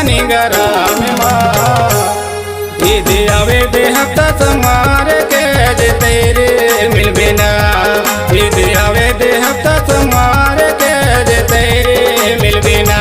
पानी गरम ईद आवे दे हफ्ता समार के जे तेरे मिल बिना ईद आवे दे हफ्ता समार के जे तेरे मिल बिना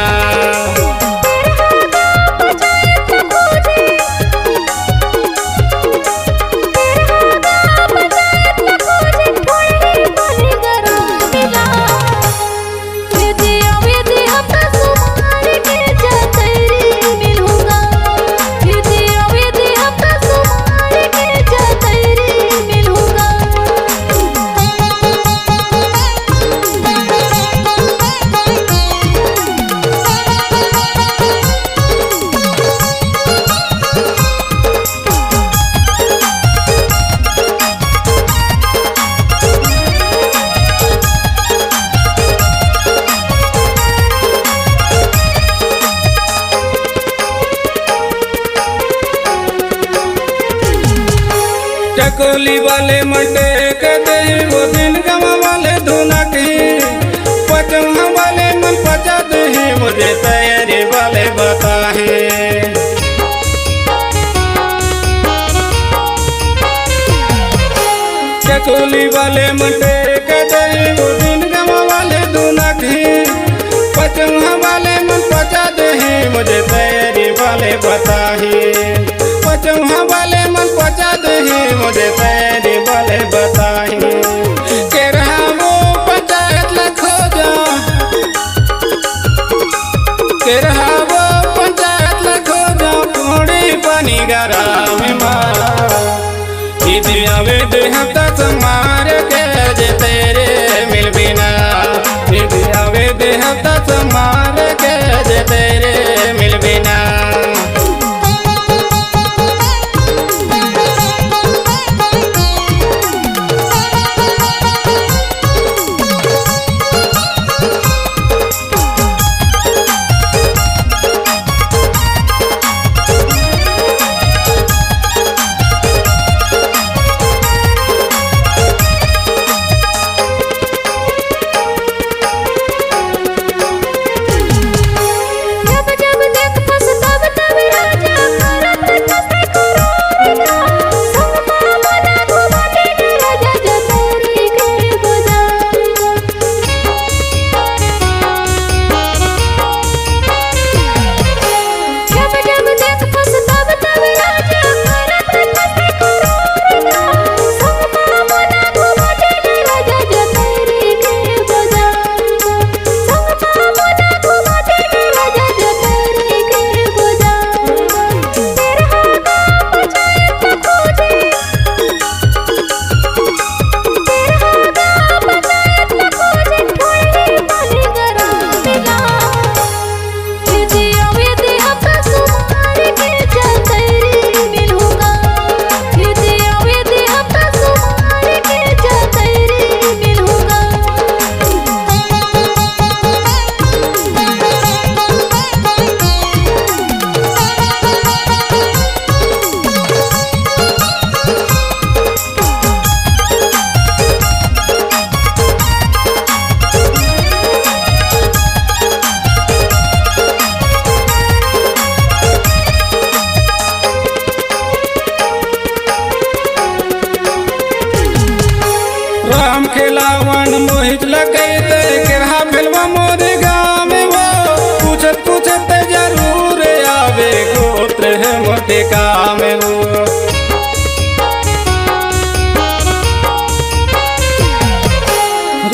चकोली वाले मंडे के दे वो दिन गमा वाले धुना की पचमा वाले मन पचा दे मुझे तैयारी वाले बता है चकोली वाले मंडे के दे वो दिन गमा वाले धुना की पचमा वाले मन पचा दे मुझे तैयारी वाले बता है पचमा वाले मन पचा दे मुझे तैयारी वाले बताही के रहा वो पंचायत लखो जा के रहा वो पंचायत लखो जा थोड़ी पानी गरम ईद आवे दे हफ्ता समार के जे तेरे मिल बिना ईद आवे दे हफ्ता समार के जे तेरे मिल बिना राम खिलावन मोहित लगे के रहा फिल्म मोरे गाँव में वो पूछत जरूर आवे गोत्र है मोटे काम वो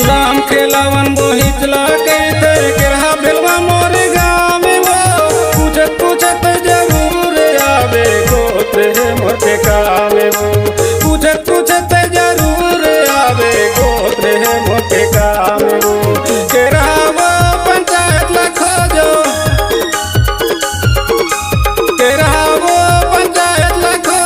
राम खिलावन मोहित लगे के रहा फिल्म मोरे गाँव में वो पूछत जरूर आवे गोत्र है मोटे काम वो पूछत जरूर आवे गोत्र है मोटे काम के रहा वो पंचायत लखो जो के रहा वो पंचायत लखो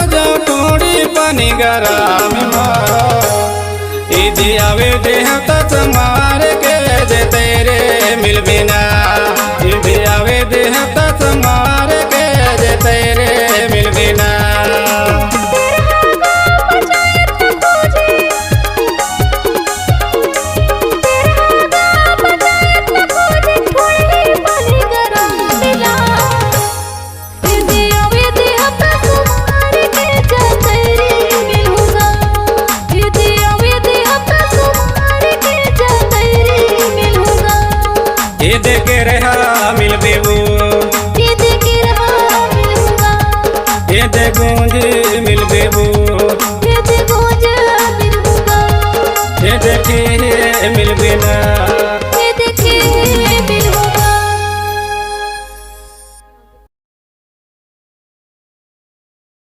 खेते गूंज मिलबे बूट खेते गूंज मिलबे खेते मिलबे ना